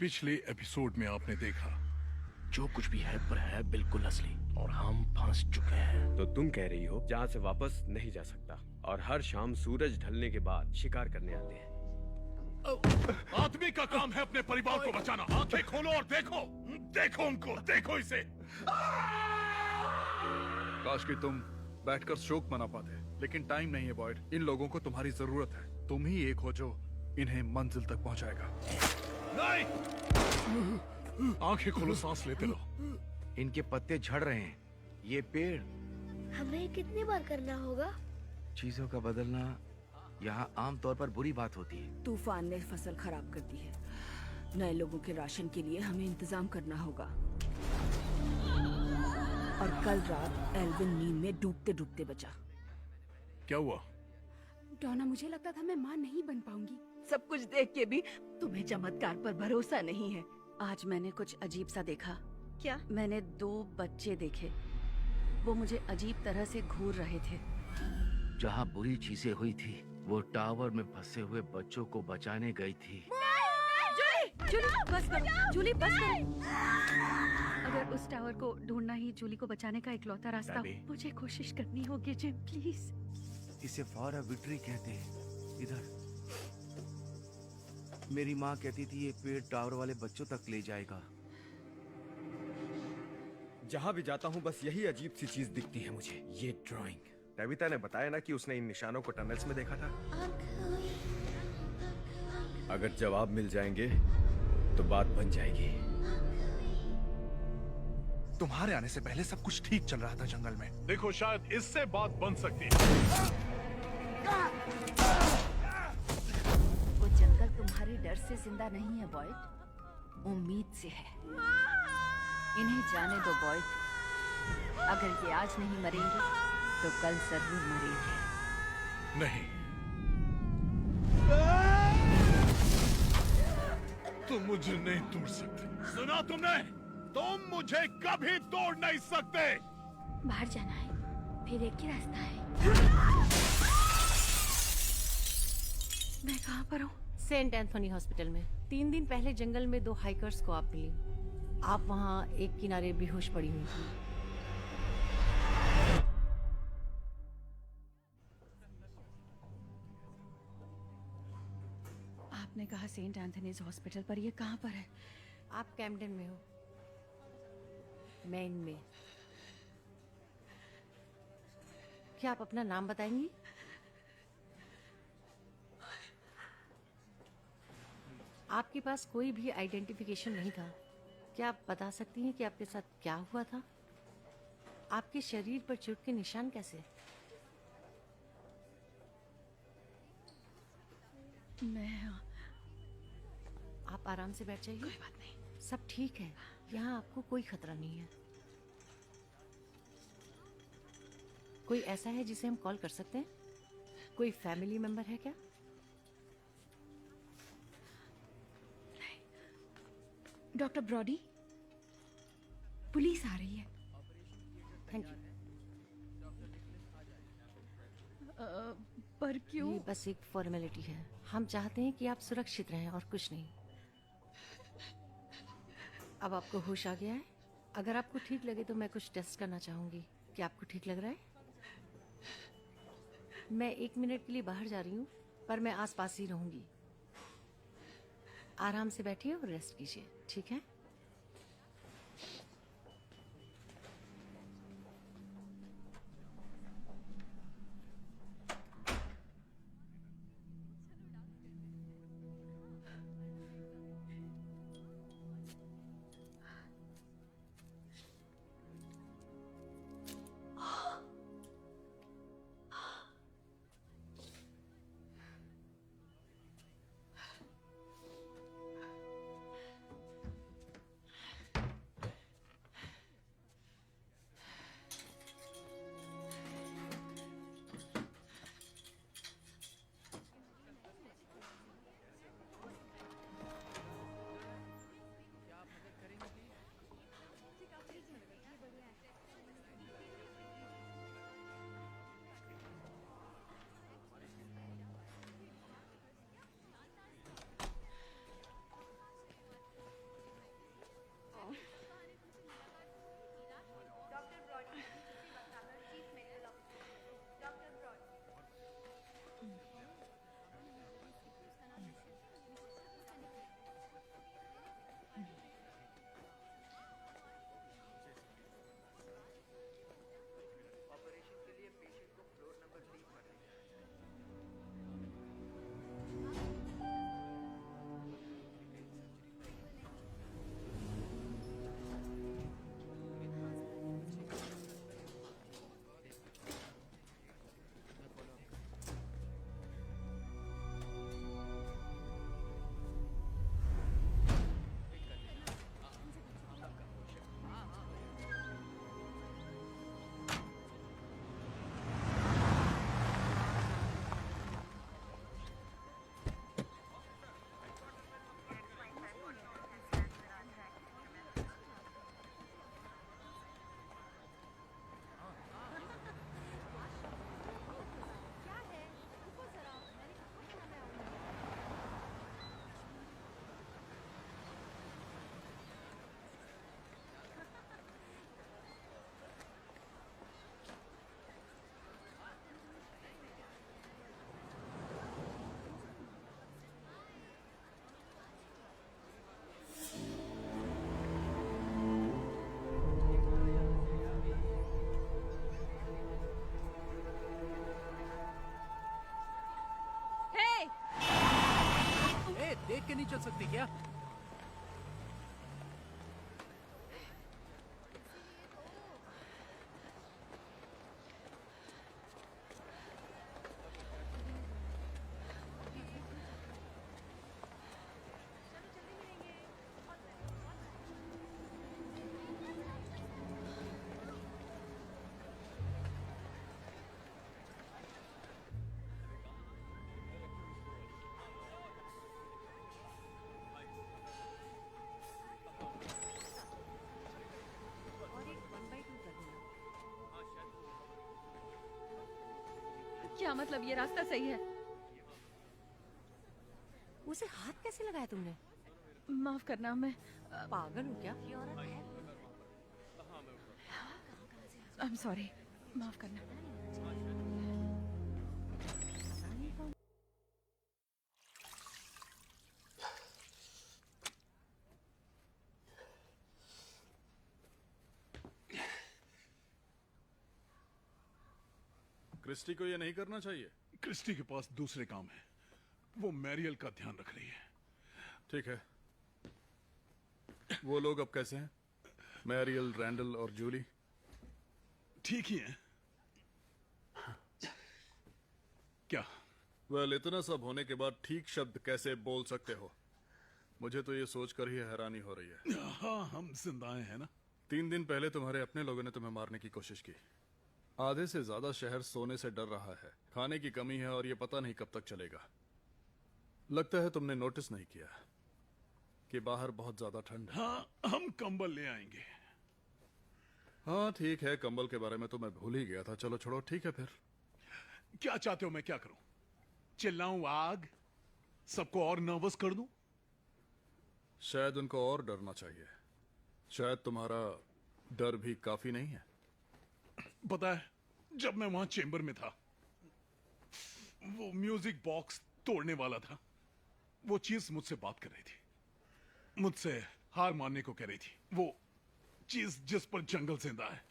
पिछले एपिसोड में आपने देखा, जो कुछ भी है पर है बिल्कुल असली और हम फंस चुके हैं। तो तुम कह रही हो जहाँ से वापस नहीं जा सकता और हर शाम सूरज ढलने के बाद शिकार करने आते हैं। आदमी का काम है अपने परिवार को बचाना। आंखें खोलो और देखो, देखो उनको, देखो इसे। काश कि तुम बैठकर शोक मना पाते, लेकिन टाइम नहीं है बॉयड। इन लोगों को तुम्हारी जरूरत है। तुम ही एक हो जो इन्हें मंजिल तक पहुंचाएगा। नहीं, आंखें खोलो, सांस लेते रहो। इनके पत्ते झड़ रहे हैं। ये पेड़, हमें कितनी बार करना होगा? चीजों का बदलना यहाँ आम तौर पर बुरी बात होती है। तूफान ने फसल खराब कर दी है। नए लोगों के राशन के लिए हमें इंतजाम करना होगा। और कल रात एल्विन नींद में डूबते डूबते बचा। क्या हुआ? डॉना, मुझे लगता था मैं माँ नहीं बन पाऊंगी। सब कुछ देख के भी तुम्हें चमत्कार पर भरोसा नहीं है। आज मैंने कुछ अजीब सा देखा। क्या? मैंने 2 बच्चे देखे। वो मुझे अजीब तरह से घूर रहे थे। जहाँ बुरी चीजें हुई थी, वो टावर में फंसे हुए बच्चों को बचाने गई थी। जूली, बस करो। जूली, बस करो। अगर उस टावर को ढूंढना ही जूली को बचाने का इकलौता रास्ता हो, मुझे कोशिश करनी होगी जिम, प्लीज। इसे फॉर अ विक्ट्री कहते हैं। इधर मेरी माँ कहती थी ये पेड़ टावर वाले बच्चों तक ले जाएगा। जहाँ भी जाता हूँ बस यही अजीब सी चीज दिखती है मुझे, ये ड्राइंग। टबिता ने बताया ना कि उसने इन निशानों को टनल्स में देखा था। अगर जवाब मिल जाएंगे तो बात बन जाएगी। तुम्हारे आने से पहले सब कुछ ठीक चल रहा था जंगल में। देखो, शायद इससे बात बन सकती है। वो जंगल तुम्हारे डर से जिंदा नहीं है बॉयड, उम्मीद से है। इन्हें जाने दो बॉयड। अगर ये आज नहीं मरेंगे तो कल जरूर मरेंगे। नहीं, तुम मुझे नहीं तोड़ सकते। सुना तुमने? तुम मुझे कभी तोड़ नहीं सकते। बाहर जाना है, फिर एक ही रास्ता है। मैं कहाँ पर हूँ? सेंट एंथोनी हॉस्पिटल में। 3 दिन पहले जंगल में 2 हाइकर्स को आप मिली। आप वहाँ एक किनारे बेहोश पड़ी हुई थी। आपने कहा सेंट एंथनीज हॉस्पिटल, पर ये कहाँ पर है? आप कैम्पटन में हो, मेन में। क्या आप अपना नाम बताएंगी? आपके पास कोई भी आइडेंटिफिकेशन नहीं था। क्या आप बता सकती हैं कि आपके साथ क्या हुआ था? आपके शरीर पर चोट के निशान कैसे? आप आराम से बैठ जाइए। कोई बात नहीं। सब ठीक है, यहाँ आपको कोई खतरा नहीं है। कोई ऐसा है जिसे हम कॉल कर सकते हैं? कोई फैमिली मेंबर है क्या? डॉक्टर ब्रॉडी, पुलिस आ रही है। Thank you. पर क्यों? ये बस एक फॉर्मेलिटी है। हम चाहते हैं कि आप सुरक्षित रहें और कुछ नहीं। अब आपको होश आ गया है? अगर आपको ठीक लगे तो मैं कुछ टेस्ट करना चाहूंगी। क्या आपको ठीक लग रहा है? मैं 1 मिनट के लिए बाहर जा रही हूँ, पर मैं आसपास ही रहूंगी। आराम से बैठिए और रेस्ट कीजिए, ठीक है? चल सकती क्या? क्या मतलब ये रास्ता सही है? उसे हाथ कैसे लगाया तुमने? माफ करना, मैं पागल हो क्या? आई एम सॉरी, माफ करना। क्रिस्टी को ये नहीं करना चाहिए। क्रिस्टी के पास दूसरे काम है। वो मैरियल का ध्यान रख रही है। ठीक है, वो लोग अब कैसे हैं? मैरियल, रैंडल और जूली? ठीक ही है। क्या? वेल, इतना सब होने के बाद ठीक शब्द कैसे बोल सकते हो? मुझे तो ये सोचकर ही हैरानी हो रही है। हाँ, हम जिंदाएं हैं ना। 3 दिन पहले तुम्हारे अपने लोगों ने तुम्हें मारने की कोशिश की। आधे से ज्यादा शहर सोने से डर रहा है। खाने की कमी है और ये पता नहीं कब तक चलेगा। लगता है तुमने नोटिस नहीं किया कि बाहर बहुत ज्यादा ठंड है। हाँ, हम कंबल ले आएंगे। हाँ ठीक है, कंबल के बारे में तो मैं भूल ही गया था। चलो छोड़ो, ठीक है फिर। क्या चाहते हो मैं क्या करूं? चिल्लाऊं आग? सबको और नर्वस कर दूं? शायद उनको और डरना चाहिए। शायद तुम्हारा डर भी काफी नहीं है। पता है, जब मैं वहां चेंबर में था, वो म्यूजिक बॉक्स तोड़ने वाला था। वो चीज मुझसे बात कर रही थी, मुझसे हार मानने को कह रही थी। वो चीज जिस पर जंगल जिंदा है।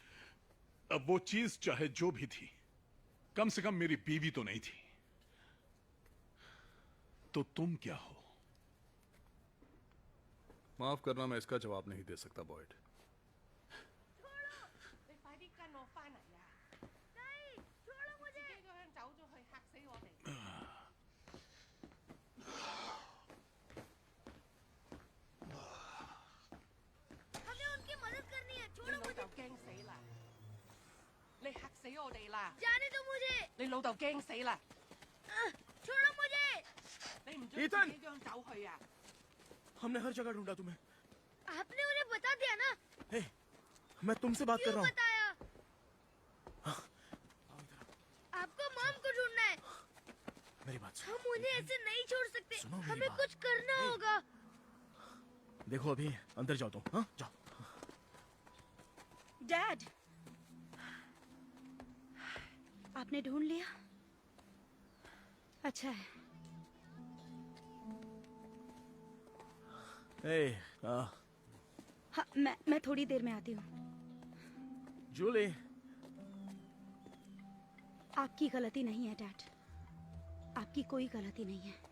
अब वो चीज चाहे जो भी थी, कम से कम मेरी बीवी तो नहीं थी। तो तुम क्या हो? माफ करना, मैं इसका जवाब नहीं दे सकता बॉयड। हमें उनकी मदद करनी है। छोड़ो मुझे। 驚死啦！你嚇死我哋啦！ जाने दो मुझे। 你老豆驚死啦！ छोड़ो मुझे। 你唔准自己咁走去啊！ हमने हर जगह ढूंढा तुम्हें। आपने उन्हें बता दिया ना? हे, मैं तुमसे बात कर क्यों रहा हूँ। बताया? आपको मॉम को ढूंढना है। मेरी बात सुनो। हम उन्हें ऐसे नहीं छोड़ सकते। सुनो मेरी हमें बात। कुछ करना होगा। देखो अभी अंदर जाओ तुम। हाँ जाओ। डैड, आपने ढूंढ लिया? अच्छा है। ए, हाँ, मैं थोड़ी देर में आती हूँ। जूली, आपकी गलती नहीं है डैड, आपकी कोई गलती नहीं है।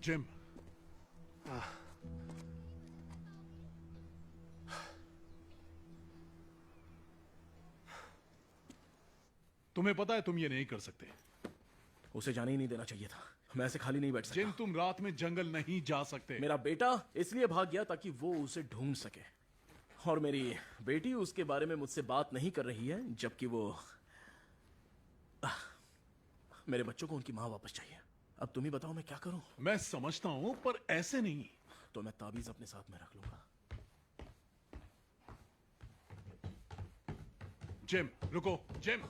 जिम, तुम्हें पता है तुम ये नहीं कर सकते। उसे जाने ही नहीं देना चाहिए था। मैं ऐसे खाली नहीं बैठ जिम, सकता। तुम रात में जंगल नहीं जा सकते। मेरा बेटा इसलिए भाग गया ताकि वो उसे ढूंढ सके, और मेरी बेटी उसके बारे में मुझसे बात नहीं कर रही है, जबकि वो मेरे बच्चों को उनकी माँ वापस चाहिए। अब तुम ही बताओ मैं क्या करूं? मैं समझता हूं, पर ऐसे नहीं। तो मैं ताबीज अपने साथ में रख लूंगा। जिम, रुको। जिम,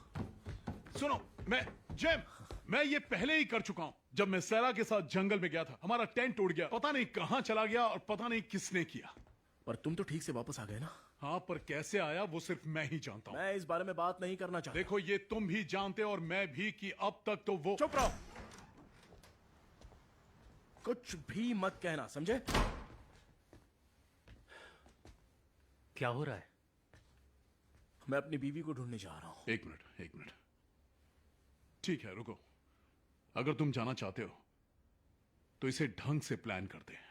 सुनो। मैं ये पहले ही कर चुका हूं। जब मैं सैरा के साथ जंगल में गया था, हमारा टेंट टूट गया। पता नहीं कहां चला गया और पता नहीं किसने किया। पर तुम तो ठीक से वापस आ गए ना? हाँ, पर कैसे आया वो सिर्फ मैं ही जानता हूं। मैं इस बारे में बात नहीं करना चाहता। देखो, ये तुम भी जानते हो और मैं भी कि अब तक तो वो। चुप रहो, कुछ भी मत कहना, समझे? क्या हो रहा है? मैं अपनी बीवी को ढूंढने जा रहा हूँ। एक मिनट। ठीक है, रुको। अगर तुम जाना चाहते हो तो इसे ढंग से प्लान करते हैं।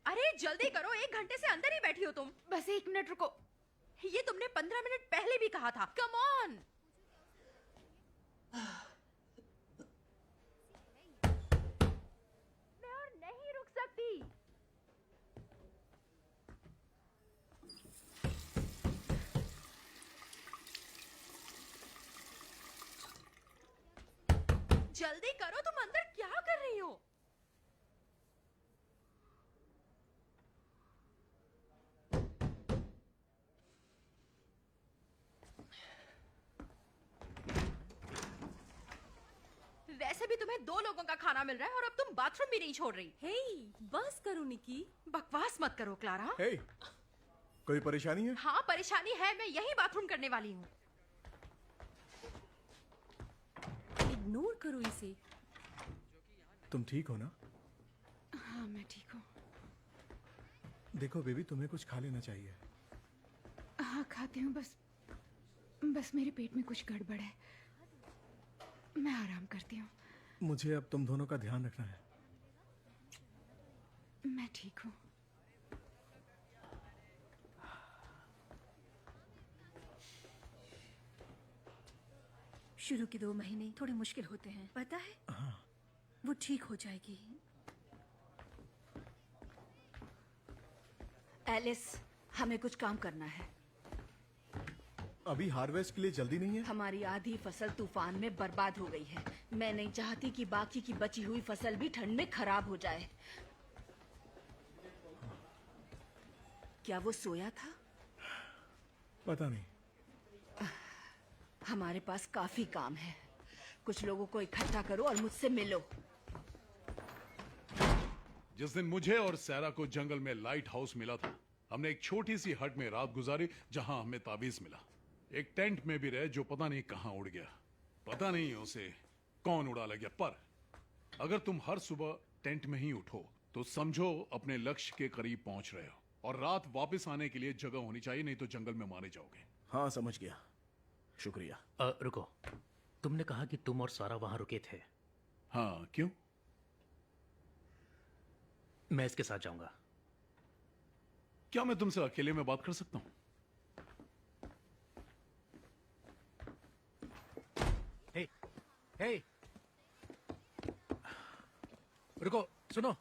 अरे जल्दी करो, 1 घंटे से अंदर ही बैठी हो तुम। बस 1 मिनट रुको। ये तुमने 15 मिनट पहले भी कहा था। Come on. मैं और नहीं रुक सकती। जल्दी करो, तुम अंदर क्या कर रही हो? वैसे भी तुम्हें 2 लोगों का खाना मिल रहा है और अब तुम बाथरूम भी नहीं छोड़ रही। हे, बस करो निकी। बकवास मत करो क्लारा। हे, कोई परेशानी है? हाँ परेशानी है, मैं यही बाथरूम करने वाली हूँ। इग्नोर करो इसे। तुम ठीक हो ना? हाँ मैं ठीक हूँ। देखो बेबी, तुम्हें कुछ खा लेना चाहिए। हाँ खाती हूँ, बस मेरे पेट में कुछ गड़बड़ है। मैं आराम करती हूँ। मुझे अब तुम दोनों का ध्यान रखना है। मैं ठीक हूँ। शुरू के 2 महीने थोड़े मुश्किल होते हैं, पता है? हाँ। वो ठीक हो जाएगी। एलिस, हमें कुछ काम करना है। अभी हार्वेस्ट के लिए जल्दी नहीं है? हमारी आधी फसल तूफान में बर्बाद हो गई है। मैं नहीं चाहती कि बाकी की बची हुई फसल भी ठंड में खराब हो जाए। क्या वो सोया था? पता नहीं। हमारे पास काफी काम है। कुछ लोगों को इकट्ठा करो और मुझसे मिलो। जिस दिन मुझे और सैरा को जंगल में लाइट हाउस मिला था, हमने एक छोटी सी हट में रात गुजारी जहां हमें ताबीज मिला। एक टेंट में भी रहे जो पता नहीं कहां उड़ गया। पता नहीं उसे कौन उड़ा ले गया। पर अगर तुम हर सुबह टेंट में ही उठो तो समझो अपने लक्ष्य के करीब पहुंच रहे हो। और रात वापस आने के लिए जगह होनी चाहिए, नहीं तो जंगल में मारे जाओगे। हाँ समझ गया, शुक्रिया। रुको, तुमने कहा कि तुम और सारा वहां रुके थे। हाँ, क्यों? मैं इसके साथ जाऊंगा। क्या मैं तुमसे अकेले में बात कर सकता हूं? हे, हे, रुको, सुनो।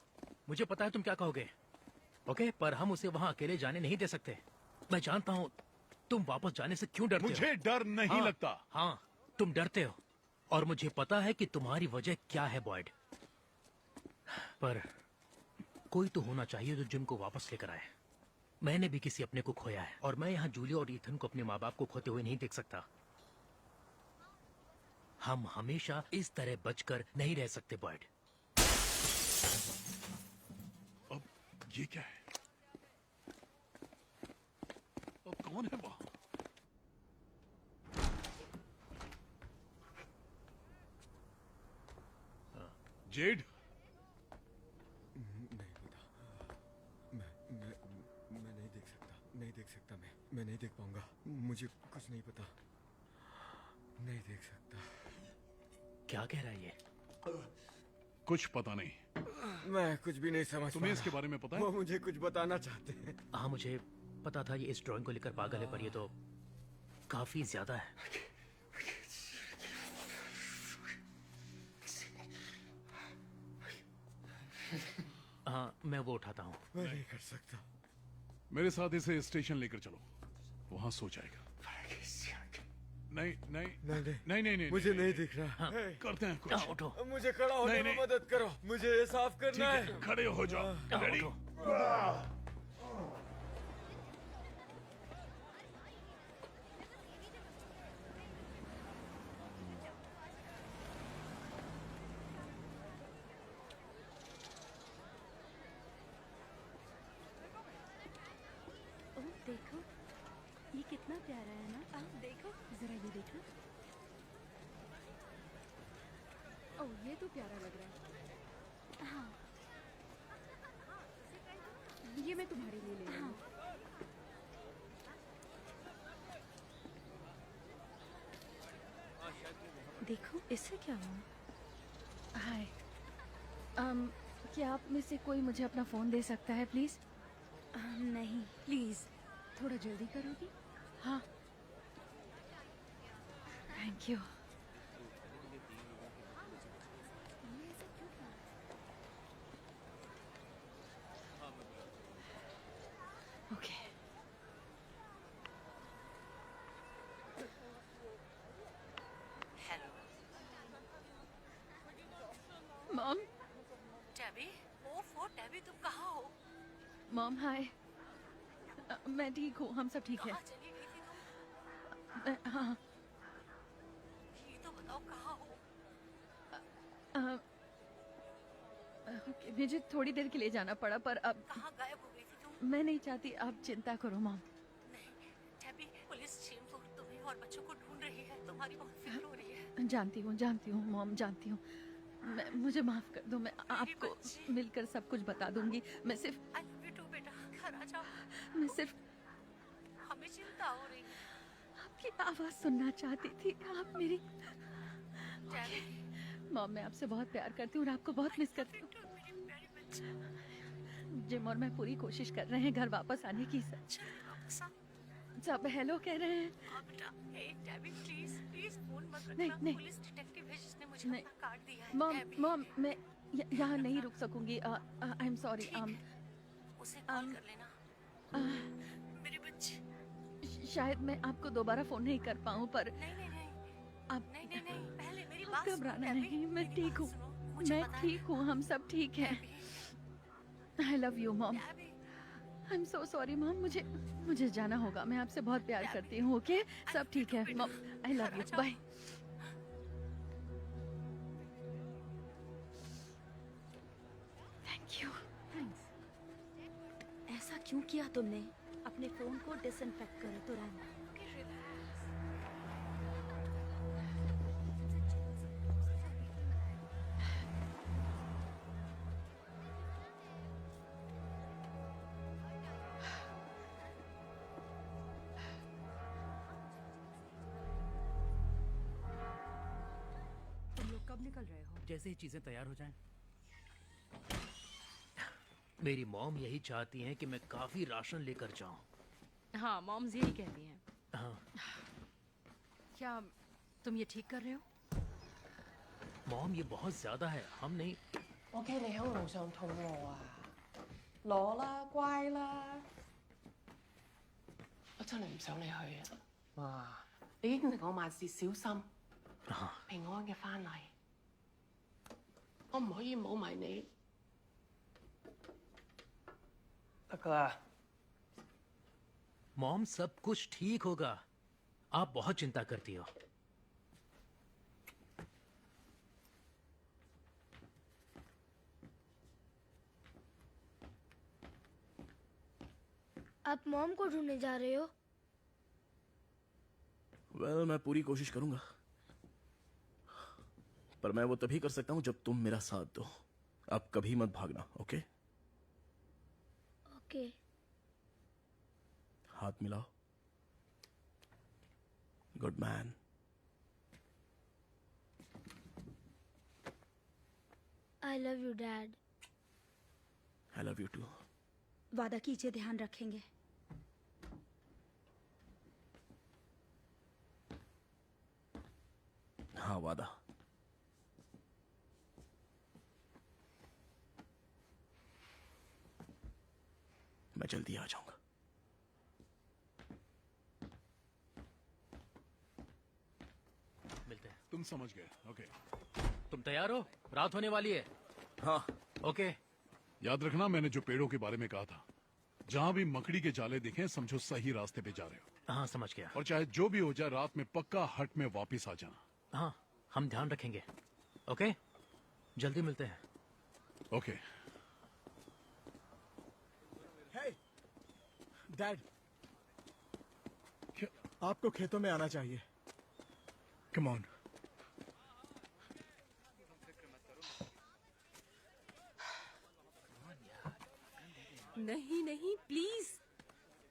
मुझे पता है तुम क्या कहोगे, ओके? पर हम उसे वहां अकेले जाने नहीं दे सकते। मैं जानता हूं तुम वापस जाने से क्यों डरते हो। मुझे डर नहीं हाँ, लगता। हाँ, तुम डरते हो और मुझे पता है कि तुम्हारी वजह क्या है बॉयड। पर कोई तो होना चाहिए जो जिम को वापस लेकर आए। मैंने भी किसी अपने को खोया है और मैं यहाँ जूली और ईथन को अपने माँ बाप को खोते हुए नहीं देख सकता। हम हमेशा इस तरह बचकर नहीं रह सकते बॉयड। अब ये क्या है? अब कौन है वहां? जेड? नहीं पता। मैं नहीं देख सकता। नहीं देख सकता। मैं नहीं देख पाऊंगा। मुझे कुछ नहीं पता। नहीं देख सकता। क्या कह रहा है ये? कुछ पता नहीं। मैं कुछ भी नहीं समझ तुम्हें पा इसके रहा। बारे में पता है? वो मुझे कुछ बताना चाहते हैं। हाँ, मुझे पता था ये इस ड्राइंग को लेकर पागल है, पर ये तो काफी ज्यादा है। हाँ, मैं वो उठाता हूँ। मैं नहीं कर सकता। मेरे साथ इसे स्टेशन लेकर चलो, वहां सो जाएगा। नहीं नहीं नहीं नहीं नहीं नहीं, मुझे नहीं दिख रहा। हाँ। करते हैं कुछ। हाँ, उठो। मुझे खड़ा होने नहीं, में नहीं। मदद करो। मुझे ये साफ ठीक करना है, है। खड़े हो जाओ। हाँ, रेडी? उठो। ओह देखो, ये कितना प्यारा है ना। आप देखो, जरा ये देखो। ओह ये तो प्यारा लग रहा है। हाँ, ये मैं तुम्हारे लिए ले रही हूँ। देखो इससे क्या हुआ? हाय क्या आप में से कोई मुझे अपना फोन दे सकता है प्लीज? नहीं प्लीज थोड़ा जल्दी करोगी? हाँ thank you. Okay mom. Tabby, ओफो टैबी तुम कहाँ हो? Mom hi. मैं ठीक हूँ, हम सब ठीक है। कहाँ चली गई थी तुम? हाँ ये तो बताओ कहाँ हो? ओके, मुझे थोड़ी देर के लिए जाना पड़ा पर अब कहाँ गायब हो गई थी तुम? मैं नहीं चाहती आप चिंता करो मॉम। नहीं टैबी, पुलिस चेम्बूर तुम्हें और बच्चों को ढूंढ रही है। तुम्हारी बहुत फिक्र हो रही है। जानती हूँ मॉम, जानती हूँ। मुझे माफ कर दो, मैं आपको मिलकर सब कुछ बता दूंगी। मैं सिर्फ आई लव यू टू बेटा, घर आ जाओ। मैं सिर्फ हमें चिंता हो रही है। आपकी आवाज सुनना चाहती थी। आप मेरी टैबी, मॉम, मैं आपसे बहुत प्यार करती हूँ और आपको बहुत मिस करती हूँ। मेरी प्यारी बच्ची। जिम और मैं पूरी कोशिश कर रहे हैं घर वापस आने की। वापस आ। सब हेलो कह रहे हैं। हाँ बेटा, हे टैबी प्लीज प्लीज फोन मत नहीं, रखना। नहीं। पुलिस डिटेक्टिव है जिसने मुझे नहीं। अपना कार्ड दिया है। मॉम टैबी, मॉम मैं यहाँ नहीं रुक सकूंगी। I am sorry. उसे कॉल कर लेना। मेरे बच्चे। शायद मैं आपको दोबारा फोन नहीं कर पाऊँ पर नहीं नहीं नहीं आप नहीं नहीं नहीं, पहले मेरी आप बात सुनो। घबराना टैबी, नहीं, मैं मेरी ठीक बात हूँ। सुनो, मुझे मैं पता है। ठीक हूँ, हम सब ठीक हैं। Tabby, I love you mom. Tabby, I am so sorry mom. मुझे जाना होगा। मैं आपसे बहुत प्यार करती हूँ। ओके सब ठीक है mom. I love you. Bye. Thank you. ऐसा क्यों किया तुमने? अपने फोन को डिसइंफेक्ट करो तुरंत। तुम लोग कब निकल रहे हो? जैसे ही चीजें तैयार हो जाएं। मेरी मॉम यही चाहती हैं कि मैं काफी राशन लेकर जाऊं। हाँ मॉम्स यही कहती हैं। हाँ क्या तुम ये ठीक कर रहे हो? मॉम, ये बहुत ज्यादा है। हम नहीं।我企你喺路上肚餓啊！攞啦，乖啦！我真係唔想你去啊！哇！你應承我萬事小心，平安嘅翻嚟。我唔可以冇埋你。得㗎啦。मॉम, सब कुछ ठीक होगा। आप बहुत चिंता करती हो। आप मॉम को ढूंढने जा रहे हो? वेल, मैं पूरी कोशिश करूंगा, पर मैं वो तभी कर सकता हूं जब तुम मेरा साथ दो। आप कभी मत भागना, ओके? ओके। हाथ मिलाओ। Good man. I love you dad. I love you too. वादा कीजिए ध्यान रखेंगे। हाँ, वादा। मैं जल्दी आ जाऊंगा। मिलते हैं। तुम समझ गए। ओके तुम तैयार हो? रात होने वाली है। हाँ। ओके। याद रखना मैंने जो पेड़ों के बारे में कहा था। जहां भी मकड़ी के जाले दिखे समझो सही रास्ते पे जा रहे हो। हाँ, समझ गया। और चाहे जो भी हो जाए रात में पक्का हट में वापस आ जाना। हाँ, हम ध्यान रखेंगे। ओके, जल्दी मिलते हैं। ओके। डैड, आपको खेतों में आना चाहिए। Come on. नहीं नहीं प्लीज,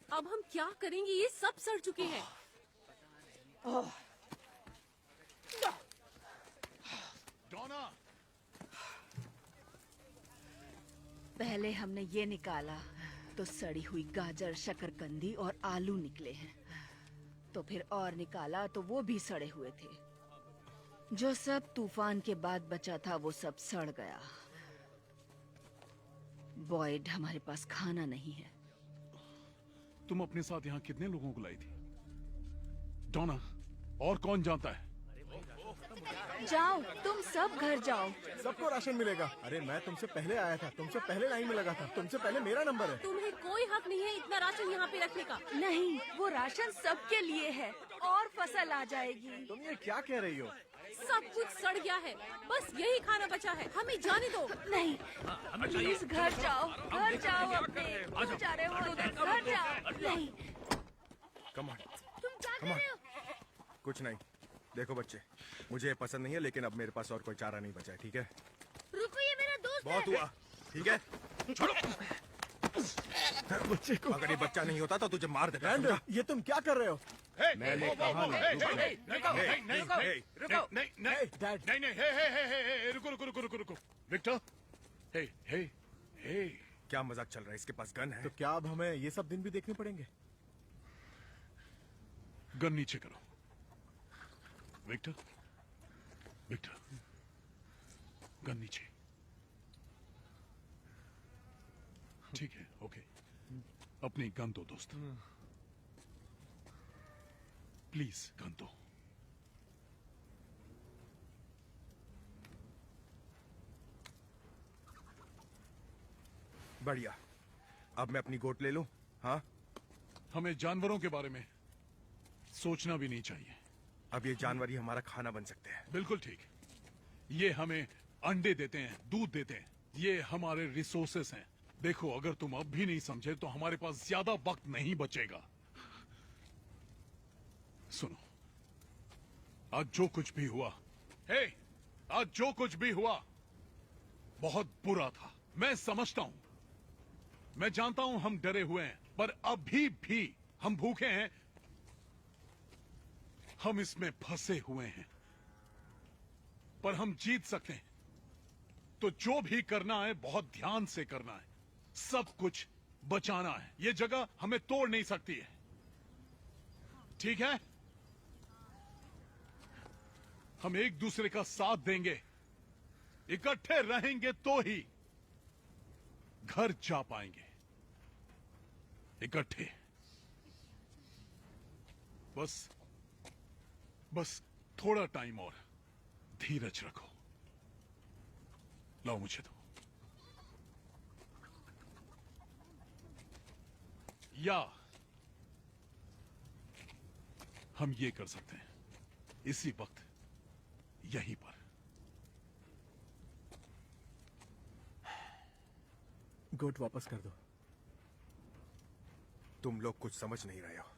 अब हम क्या करेंगे? ये सब सड़ चुके हैं। डोना, पहले हमने ये निकाला तो सड़ी हुई गाजर, शकरकंदी और आलू निकले हैं। तो फिर और निकाला तो वो भी सड़े हुए थे। जो सब तूफान के बाद बचा था वो सब सड़ गया। बॉयड, हमारे पास खाना नहीं है। तुम अपने साथ यहाँ कितने लोगों को लाई थी? डोना, और कौन जानता है? जाओ, तुम सब घर जाओ। सबको राशन मिलेगा। अरे मैं तुमसे पहले आया था, तुमसे पहले लाइन में लगा था, तुमसे पहले मेरा नंबर है। तुम्हें कोई हक नहीं है इतना राशन यहाँ पे रखने का। नहीं, वो राशन सबके लिए है और फसल आ जाएगी। तुम ये क्या कह रही हो? सब कुछ सड़ गया है, बस यही खाना बचा है, हमें जाने दो। नहीं, प्लीज घर जाओ, घर जाओ अपने। तुम जा रहे हो उधर, घर जाओ। नहीं, कम ऑन, तुम क्या कर रहे हो? कुछ नहीं। देखो बच्चे, मुझे ये पसंद नहीं है, लेकिन अब मेरे पास और कोई चारा नहीं बचा है, ठीक है? रुको, ये मेरा दोस्त बहुत हुआ, ठीक है? छोड़ो। बच्चे को अगर ये बच्चा नहीं होता तो तुझे मार देता। रैंडल, ये तुम क्या कर रहे हो? मैंने कहा ना, रुको। विक्टर, हे, क्या मजाक चल रहा है? इसके पास गन है। तो क्या अब हमें ये सब दिन भी देखने पड़ेंगे? गन नीचे करो। विक्टर, गन नीचे। ठीक है, ओके। अपनी गन दो दोस्त, प्लीज गन दो। बढ़िया। अब मैं अपनी गोट ले लूं? हाँ? हमें जानवरों के बारे में सोचना भी नहीं चाहिए। अब ये जानवर ही हमारा खाना बन सकते हैं। बिल्कुल ठीक। ये हमें अंडे देते हैं, दूध देते हैं। ये हमारे रिसोर्सेस हैं। देखो, अगर तुम अब भी नहीं समझे तो हमारे पास ज्यादा वक्त नहीं बचेगा। सुनो, आज जो कुछ भी हुआ, आज जो कुछ भी हुआ बहुत बुरा था। मैं समझता हूं, मैं जानता हूं हम डरे हुए हैं, पर अभी भी हम भूखे हैं। हम इसमें फंसे हुए हैं, पर हम जीत सकते हैं। तो जो भी करना है बहुत ध्यान से करना है। सब कुछ बचाना है। ये जगह हमें तोड़ नहीं सकती है, ठीक है? हम एक दूसरे का साथ देंगे, इकट्ठे रहेंगे तो ही घर जा पाएंगे। इकट्ठे। बस थोड़ा टाइम और धीरज रखो। लाओ मुझे दो। या हम ये कर सकते हैं, इसी वक्त यहीं पर। गोट वापस कर दो। तुम लोग कुछ समझ नहीं रहे हो,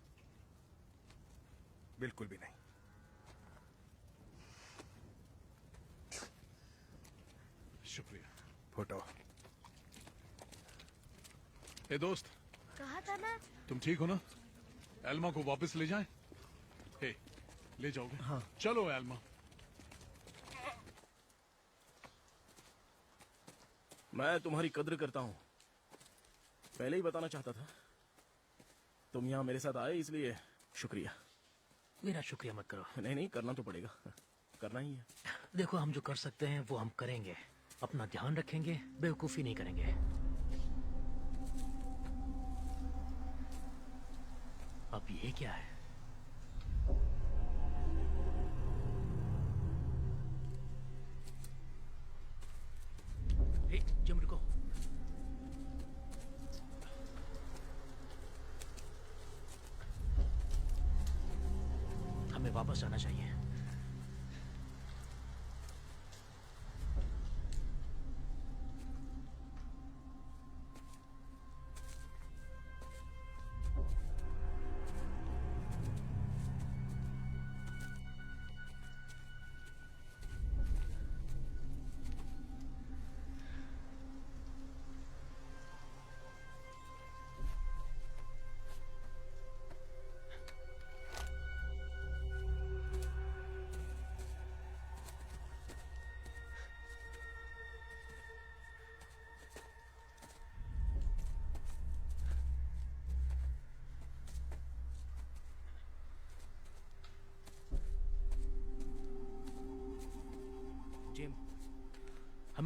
बिल्कुल भी नहीं। शुक्रिया। फोटो। ए दोस्त, कहा था ना? तुम ठीक हो ना? एल्मा को वापस ले जाएं? हे, ले जाओगे? हाँ। चलो एल्मा। मैं तुम्हारी कद्र करता हूं। पहले ही बताना चाहता था। तुम यहां मेरे साथ आए, इसलिए शुक्रिया। मेरा शुक्रिया मत करो। नहीं, करना तो पड़ेगा, करना ही है। देखो, हम जो कर सकते हैं वो हम करेंगे। अपना ध्यान रखेंगे, बेवकूफी नहीं करेंगे। अब ये क्या है? हे, जिम रुको। हमें वापस जाना चाहिए।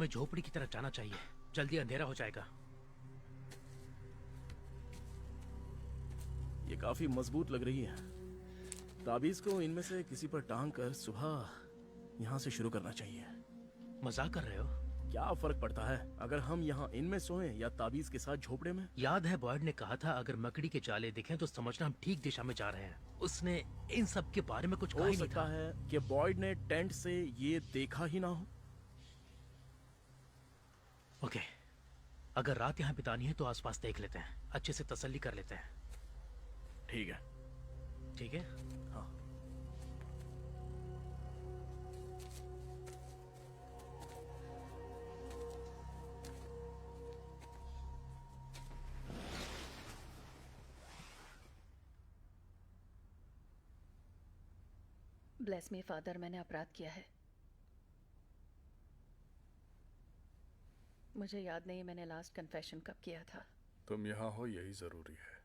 हमें झोपड़ी की तरफ जाना चाहिए, जल्दी अंधेरा हो जाएगा। ये काफी मजबूत लग रही है। ताबीज को इनमें से किसी पर टांग कर सुबह यहाँ से शुरू करना चाहिए। मजाक कर रहे हो? क्या फर्क पड़ता है अगर हम यहाँ इनमें सोएं या ताबीज के साथ झोपड़े में? याद है बॉयड ने कहा था अगर मकड़ी के जाले दिखें तो समझना हम ठीक दिशा में जा रहे हैं। उसने इन सब के बारे में कुछ कहा हो ही नहीं सकता था। है कि बॉयड ने टेंट से ये देखा ही ना हो। ओके, अगर रात यहाँ बितानी है तो आसपास देख लेते हैं, अच्छे से तसल्ली कर लेते हैं। ठीक है। ठीक है। हाँ। ब्लेस मी फादर, मैंने अपराध किया है। मुझे याद नहीं मैंने लास्ट कन्फेशन कब किया था। तुम यहाँ हो यही जरूरी है।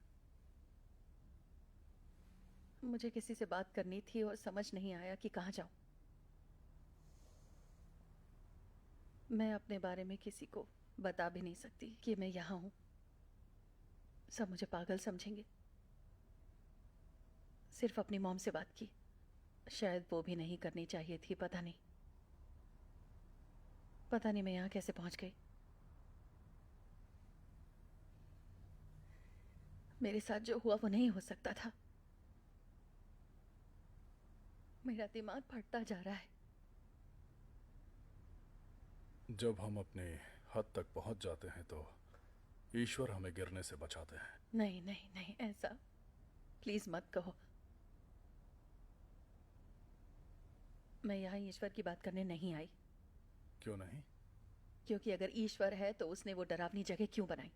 मुझे किसी से बात करनी थी और समझ नहीं आया कि कहाँ जाऊं। मैं अपने बारे में किसी को बता भी नहीं सकती कि मैं यहाँ हूं। सब मुझे पागल समझेंगे। सिर्फ अपनी मॉम से बात की, शायद वो भी नहीं करनी चाहिए थी। पता नहीं मैं यहाँ कैसे पहुंच गई। मेरे साथ जो हुआ वो नहीं हो सकता था। मेरा दिमाग फटता जा रहा है। जब हम अपने हद तक पहुंच जाते हैं तो ईश्वर हमें गिरने से बचाते हैं। नहीं नहीं नहीं, ऐसा प्लीज मत कहो। मैं यहाँ ईश्वर की बात करने नहीं आई। क्यों नहीं? क्योंकि अगर ईश्वर है तो उसने वो डरावनी जगह क्यों बनाई?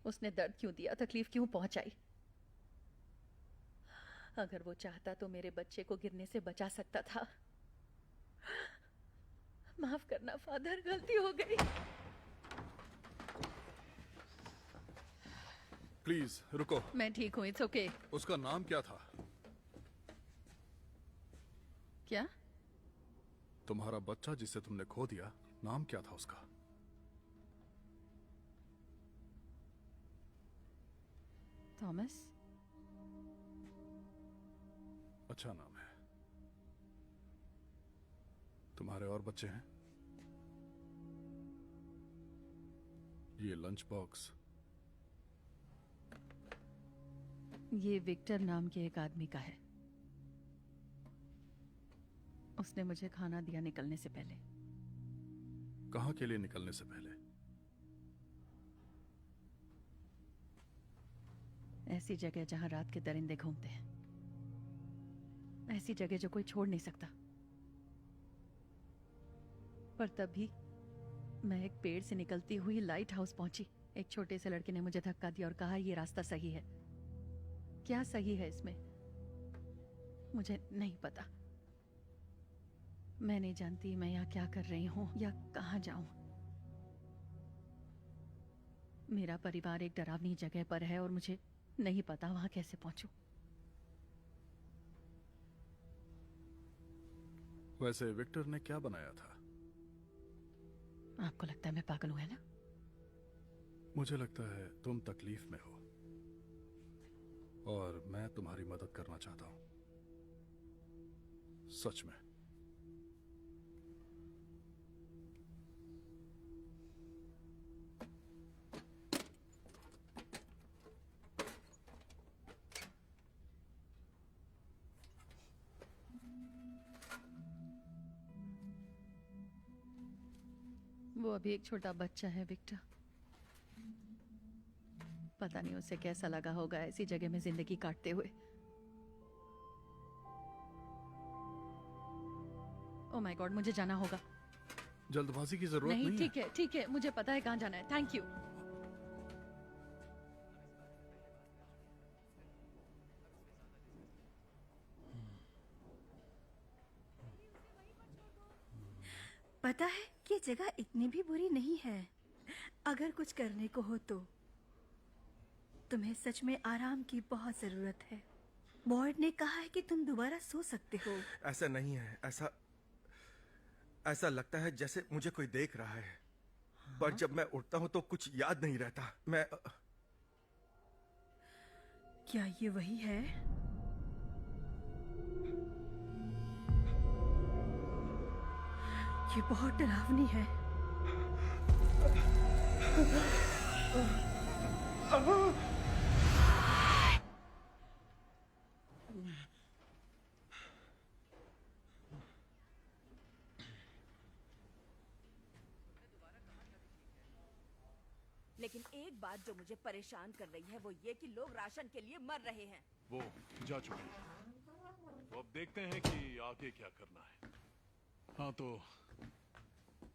उसने दर्द क्यों दिया, तकलीफ क्यों पहुंचाई? अगर वो चाहता तो मेरे बच्चे को गिरने से बचा सकता था। माफ करना फादर, गलती हो गई। प्लीज रुको। मैं ठीक हूँ, इट्स ओके। उसका नाम क्या था? क्या? तुम्हारा बच्चा जिसे तुमने खो दिया, नाम क्या था उसका? थॉमस। अच्छा नाम है। तुम्हारे और बच्चे हैं? ये लंच बॉक्स। ये विक्टर नाम के एक आदमी का है। उसने मुझे खाना दिया निकलने से पहले। कहाँ के लिए निकलने से पहले? ऐसी जगह जहां रात के दरिंदे घूमते हैं, ऐसी जगह जो कोई छोड़ नहीं सकता। पर तभी मैं एक पेड़ से निकलती हुई लाइट हाउस पहुंची। एक छोटे से लड़के ने मुझे धक्का दिया और कहा ये रास्ता सही है। क्या सही है इसमें मुझे नहीं पता। मैं नहीं जानती मैं यहाँ क्या कर रही हूँ या कहाँ जाऊं। मेरा परिवार एक डरावनी जगह पर है और मुझे नहीं पता वहां कैसे पहुंचूं। वैसे विक्टर ने क्या बनाया था? आपको लगता है मैं पागल हूं, है ना? मुझे लगता है तुम तकलीफ में हो और मैं तुम्हारी मदद करना चाहता हूं। सच में। वो अभी एक छोटा बच्चा है विक्टर। पता नहीं उसे कैसा लगा होगा ऐसी जगह में जिंदगी काटते हुए। ओह माय गॉड, मुझे जाना होगा। जल्दबाजी की जरूरत नहीं नहीं, ठीक है, मुझे पता है कहाँ जाना है। Thank you. पता है ये जगह इतनी भी बुरी नहीं है। अगर कुछ करने को हो तो तुम्हें सच में आराम की बहुत जरूरत है। बॉयड ने कहा है कि तुम दोबारा सो सकते हो। ऐसा नहीं है। ऐसा ऐसा लगता है जैसे मुझे कोई देख रहा है। पर जब मैं उठता हूं तो कुछ याद नहीं रहता। मैं क्या ये वही है? ये बहुत डरावनी है। लेकिन एक बात जो मुझे परेशान कर रही है वो ये कि लोग राशन के लिए मर रहे हैं। वो जा चुके हैं। तो अब देखते हैं कि आगे क्या करना है। हाँ तो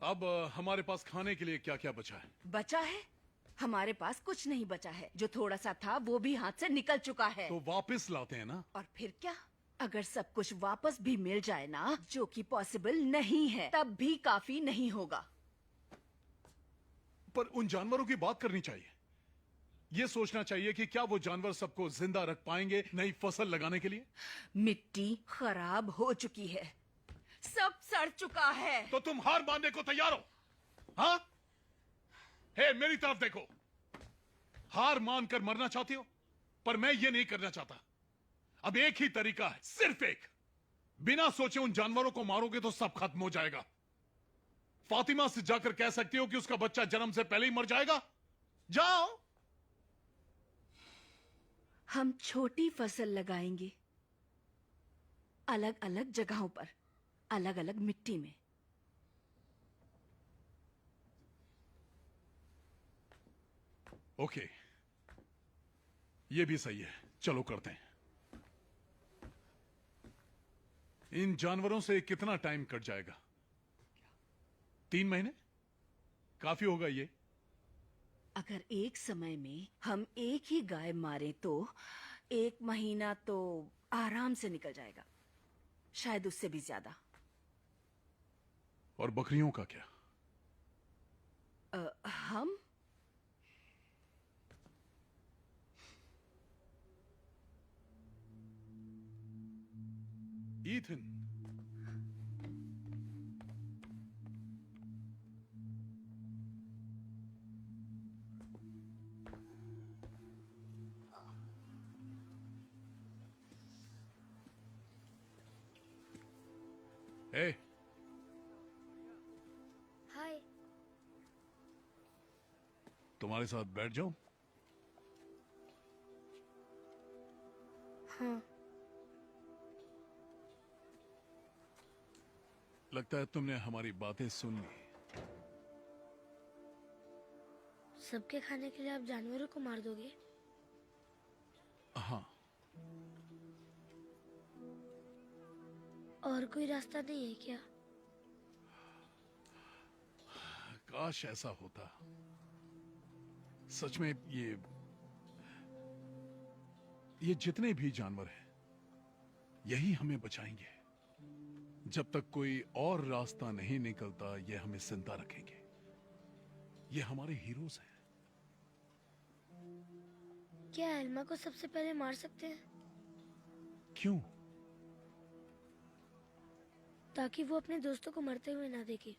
अब हमारे पास खाने के लिए क्या क्या बचा है? बचा है? हमारे पास कुछ नहीं बचा है। जो थोड़ा सा था वो भी हाथ से निकल चुका है। तो वापस लाते हैं ना। और फिर क्या? अगर सब कुछ वापस भी मिल जाए ना, जो कि पॉसिबल नहीं है, तब भी काफी नहीं होगा। पर उन जानवरों की बात करनी चाहिए। ये सोचना चाहिए कि क्या वो जानवर सबको जिंदा रख पाएंगे नई फसल लगाने के लिए। मिट्टी खराब हो चुकी है, सब सड़ चुका है। तो तुम हार मानने को तैयार हो? हाँ? हे, मेरी तरफ देखो। हार मानकर मरना चाहती हो, पर मैं ये नहीं करना चाहता। अब एक ही तरीका है, सिर्फ एक। बिना सोचे उन जानवरों को मारोगे तो सब खत्म हो जाएगा। फातिमा से जाकर कह सकती हो कि उसका बच्चा जन्म से पहले ही मर जाएगा। जाओ। हम छोटी फसल लगाएंगे, अलग अलग जगहों पर, अलग अलग मिट्टी में। ओके, ये भी सही है। चलो करते हैं। इन जानवरों से कितना टाइम कट जाएगा? 3 महीने काफी होगा ये। अगर एक समय में हम एक ही गाय मारें तो 1 महीना तो आराम से निकल जाएगा, शायद उससे भी ज्यादा। और बकरियों का क्या? हम ईथन, ए, हाय। तुम्हारे साथ बैठ जाऊं? हाँ। लगता है तुमने हमारी बातें सुन ली। सबके खाने के लिए आप जानवरों को मार दोगे? हाँ। और कोई रास्ता नहीं है क्या? काश ऐसा होता। सच में ये जितने भी जानवर हैं, यही हमें बचाएंगे। जब तक कोई और रास्ता नहीं निकलता, ये हमें जिंदा रखेंगे। ये हमारे हीरोज हैं। क्या एल्मा को सबसे पहले मार सकते हैं? क्यों? ताकि वो अपने दोस्तों को मरते हुए ना देखे।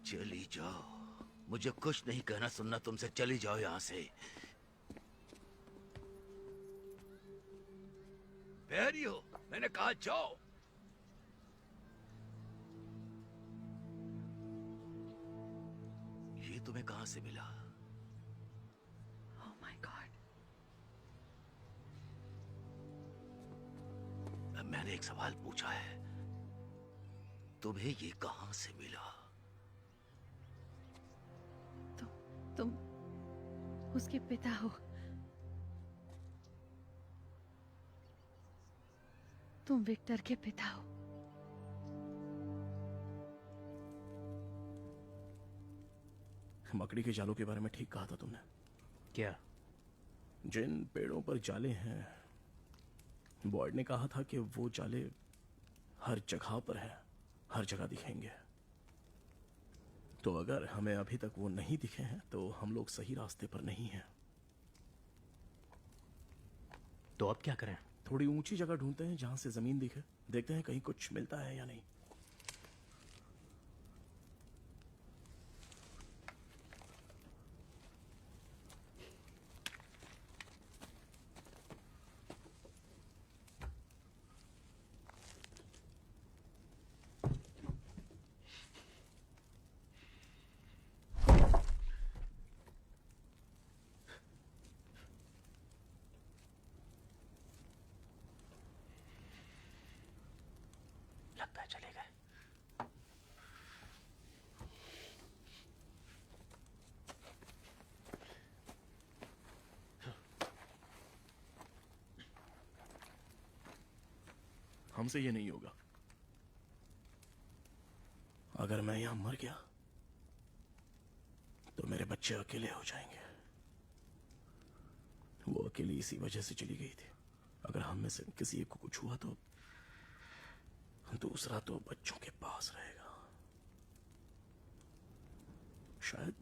चली जाओ। मुझे कुछ नहीं कहना सुनना तुमसे। चली जाओ यहाँ से। बैरियो, मैंने कहा जाओ। ये तुम्हें कहां से मिला? सवाल पूछा है, तुम्हें ये कहां से मिला? तुम उसके पिता हो। तुम विक्टर के पिता हो। मकड़ी के जालों के बारे में ठीक कहा था तुमने। क्या? जिन पेड़ों पर जाले हैं, बॉयड ने कहा था कि वो जाले हर जगह पर हैं, हर जगह दिखेंगे। तो अगर हमें अभी तक वो नहीं दिखे हैं तो हम लोग सही रास्ते पर नहीं हैं। तो अब क्या करें? थोड़ी ऊंची जगह ढूंढते हैं जहां से जमीन दिखे, देखते हैं कहीं कुछ मिलता है या नहीं। लगता है चले गए। हमसे ये नहीं होगा। अगर मैं यहां मर गया तो मेरे बच्चे अकेले हो जाएंगे। वो अकेली इसी वजह से चली गई थी। अगर हम में से किसी एक को कुछ हुआ तो दूसरा तो बच्चों के पास रहेगा। शायद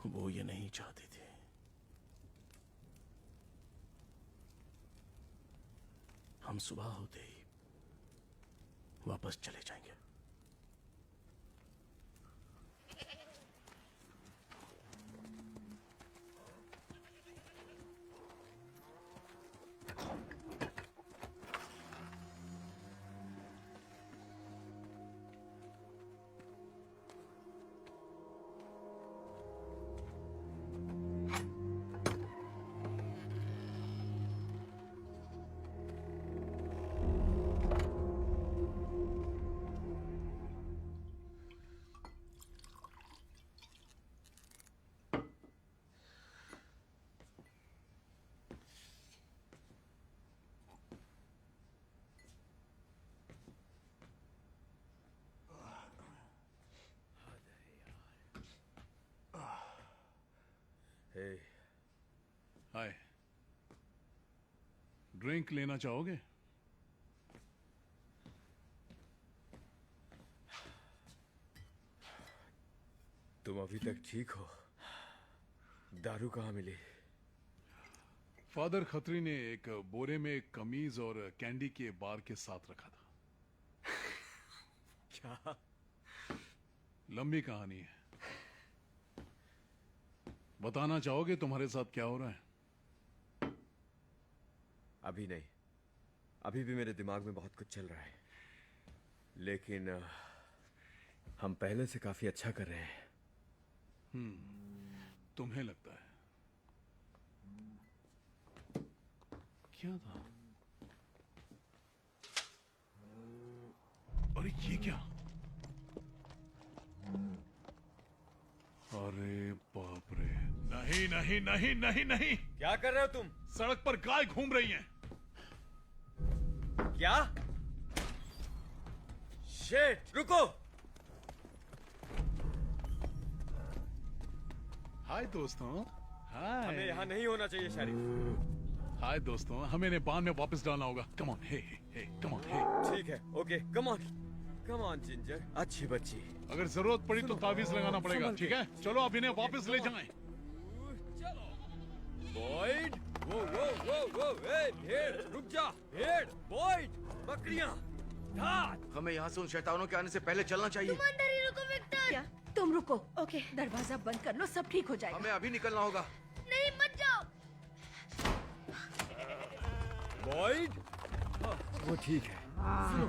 वो ये नहीं चाहती थी। हम सुबह होते ही वापस चले जाएंगे। हाय, ड्रिंक लेना चाहोगे? तुम अभी तक ठीक हो? दारू कहाँ मिली? फादर खत्री ने एक बोरे में कमीज और कैंडी के बार के साथ रखा था। क्या? लंबी कहानी है। बताना चाहोगे तुम्हारे साथ क्या हो रहा है? अभी नहीं। अभी भी मेरे दिमाग में बहुत कुछ चल रहा है, लेकिन हम पहले से काफी अच्छा कर रहे हैं। तुम्हें लगता है? क्या था? अरे ये क्या? अरे बाप रे! नहीं नहीं नहीं नहीं नहीं! क्या कर रहे हो तुम? सड़क पर गाय घूम रही हैं। क्या? शिट! रुको! हाय दोस्तों। हाय। हमें यहाँ नहीं होना चाहिए शरीफ। हाय दोस्तों, हमें इन्हें बांध में वापस डालना होगा। Come on, hey hey, come on, hey. ठीक है, okay, come on, come on ginger, अच्छी बच्ची। अगर जरूरत पड़ी तो तावीज लगाना पड़ेगा, ठीक है? चलो अब इन्हें वापस ले जाएं। बॉयड, वो, भेड़, रुक जा, भेड़, बॉयड, बकरियां, हमें यहाँ से उन शैतानों के आने से पहले चलना चाहिए। तुम अंदर ही रुको विक्टर। क्या? तुम रुको। ओके, दरवाजा बंद कर लो, सब ठीक हो जाएगा। हमें अभी निकलना होगा। नहीं, मत जाओ। बॉयड, वो ठीक है। सुनो,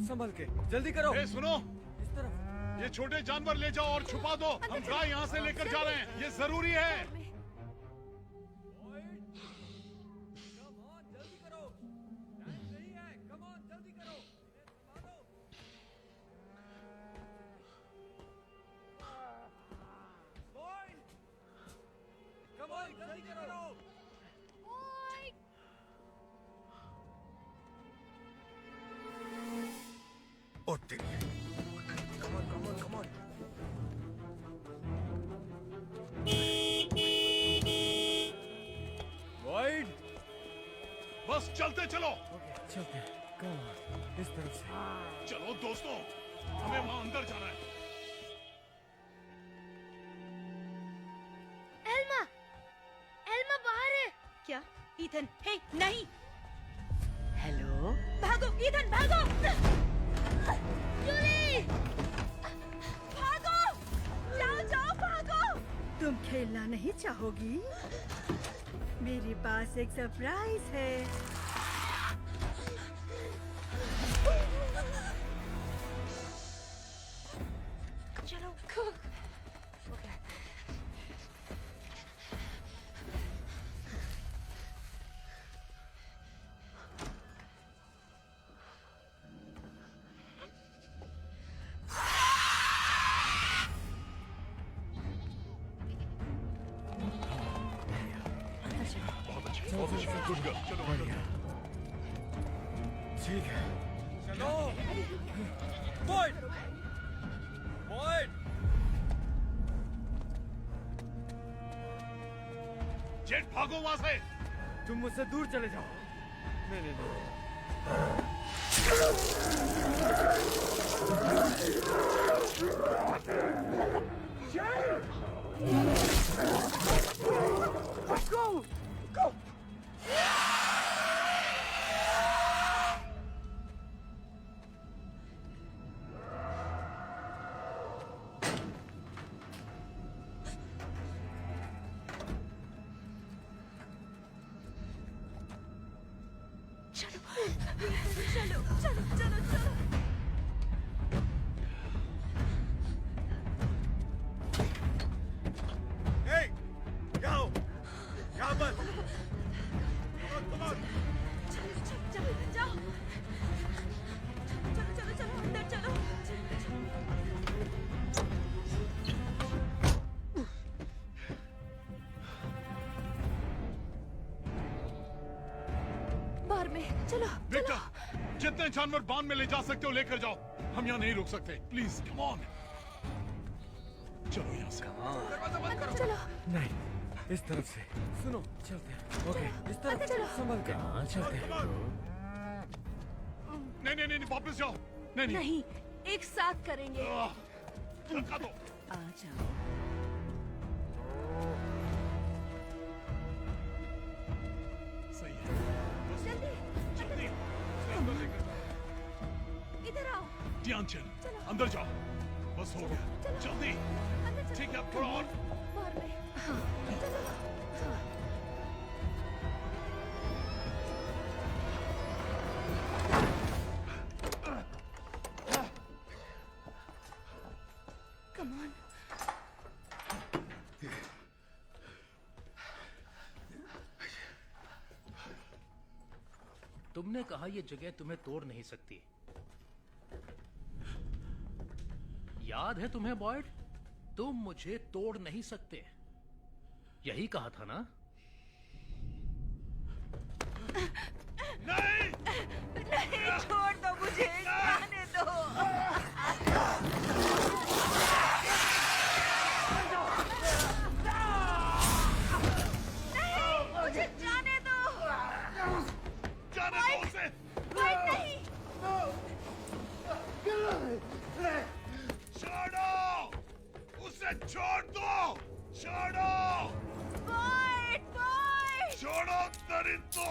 संभल के, जल्दी करो। ए, सुनो, इस तरफ। ये छोटे जानवर ले जाओ और छुपा दो। हम गाय यहाँ से लेकर जा रहे हैं, ये जरूरी है। ओ तेरी कम ऑन वाइड बस चलते चलो। चलते हैं, come on, इस तरफ से। चलो दोस्तों, हमें वहां अंदर जाना है। एल्मा, एल्मा बाहर है। क्या ईथन? हे नहीं, हेलो, भागो ईथन भागो। जूली, भागो, जाओ जाओ भागो। तुम खेलना नहीं चाहोगी? मेरे पास एक सरप्राइज है। चलो। बहुत अच्छा, गुड गर्ल, चलो बढ़िया। ठीक है। चलो बॉयड बॉयड जेट भागो वहां से। तुम मुझसे दूर चले जाओ। नहीं नहीं नहीं। Let's go! Go! चलो चलो चलो चलो। Hey! Go! यहाँ पर! Come on! चलो जाओ। चलो चलो चलो अंदर चलो। बाहर में चलो। विक्टर, जितने जानवर बांध में ले जा सकते हो लेकर जाओ। हम यहाँ नहीं रुक सकते। Please come on. चलो यहाँ से। दरवाजा बंद करो। चलो। नहीं, इस तरफ से। सुनो, चलते हैं। ओके, इस तरफ चलो। संभल के। हाँ, चलते हैं। नहीं नहीं नहीं, वापस जाओ। नहीं नहीं, नहीं, एक साथ करेंगे। धक्का दो। आ जाओ। सही है। बस जल्दी जल्दी से अंदर लेकर जाओ। इधर आओ। ध्यानचंद, अंदर जाओ। बस हो गया। जल्दी। अंदर चलो। ठीक है, थोड़ा और। बाहर में। हाँ, चलो। Come on. तुमने कहा ये जगह तुम्हें तोड़ नहीं सकती। याद है तुम्हें बॉयड? तुम मुझे तोड़ नहीं सकते, यही कहा था ना? नहीं, नहीं, छोड़ दो मुझे, जाने दो। नहीं, मुझे जाने दो। जाने दो उसे। नहीं। छोड़ो उसे, छोड़ दो। छोड़ो, छोड़ो दरिंदो।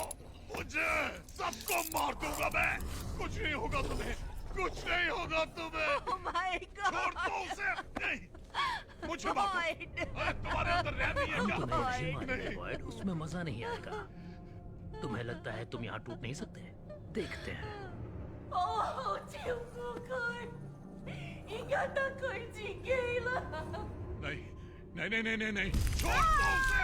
मुझे सबको मार दूंगा मैं। कुछ नहीं होगा तुम्हें, कुछ नहीं होगा तुम्हें। Oh my God. छोड़ दो उसे। नहीं, मुझे मार दो। तुम्हारे अंदर रह नहीं है हम क्या? तुम्हें नहीं मारेंगे नहीं। बॉयड, उसमें मजा नहीं आएगा। तुम्हें लगता है तुम यहाँ टूट नहीं सकते? देखते हैं। नहीं नहीं नहीं नहीं नहीं, छोड़ दो उसे।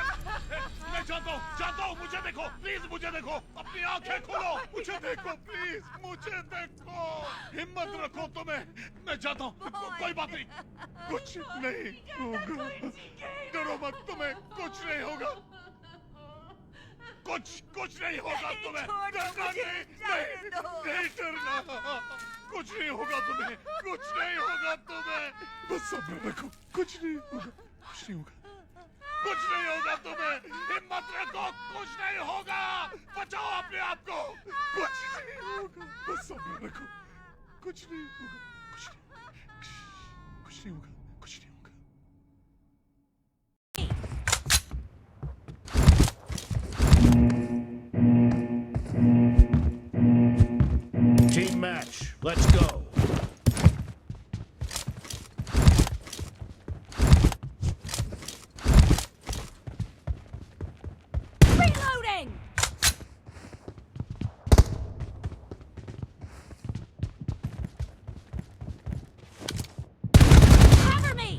मैं चाहता हूँ, मुझे देखो प्लीज, मुझे देखो। अपनी आंखें खोलो, मुझे देखो प्लीज, मुझे देखो। हिम्मत रखो तुम्हें। मैं चाहता हूँ, कोई बात नहीं, कुछ नहीं होगा। डरो मत, तुम्हें कुछ नहीं होगा। कुछ नहीं होगा तुम्हें। डरना नहीं, नहीं डरना। कुछ नहीं होगा तुम्हें, कुछ नहीं होगा तुम्हें। बस सब्र रखो, कुछ नहीं होगा, कुछ नहीं होगा, कुछ नहीं होगा तुम्हें। हिम्मत रखो, कुछ नहीं होगा। बचाओ अपने आप को, कुछ नहीं होगा। बस सब्र रखो, कुछ नहीं होगा, कुछ नहीं होगा, कुछ नहीं होगा। Team match, let's go. Reloading! Cover me!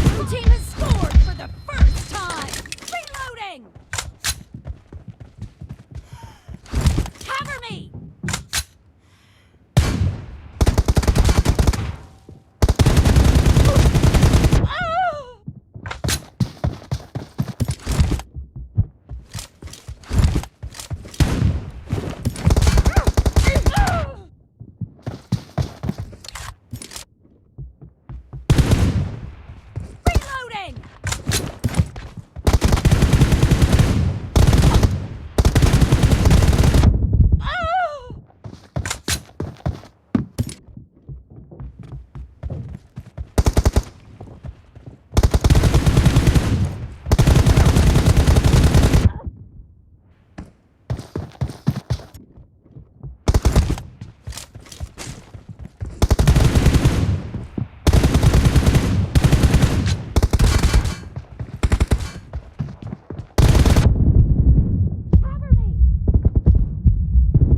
Blue team has scored for the first time! Reloading! Cover me! Reloading!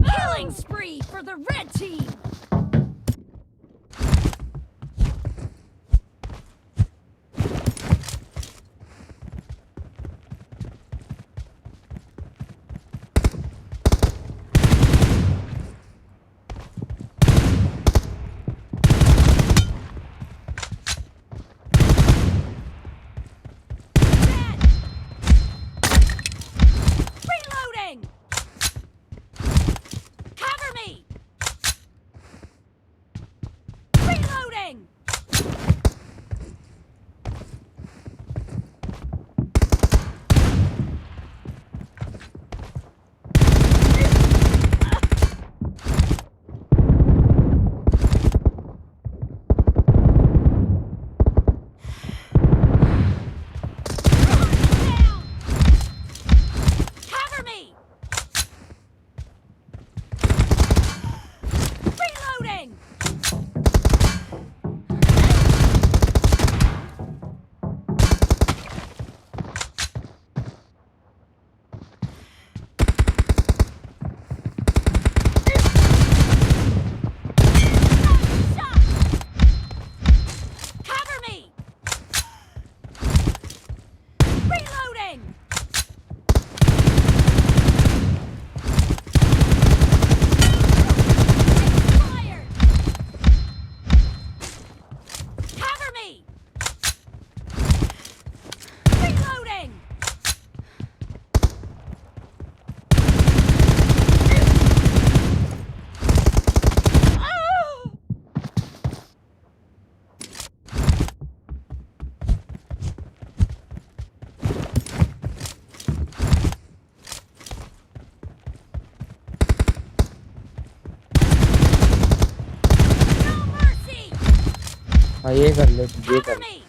Killing spree for the red team! Reloading! Cover me! Reloading! Cover me! Reloading! Shot! Cover me! Reloading! Fired! Cover me! Reloading! No mercy! हाँ ये कर ले, ये कर Cover ले। me!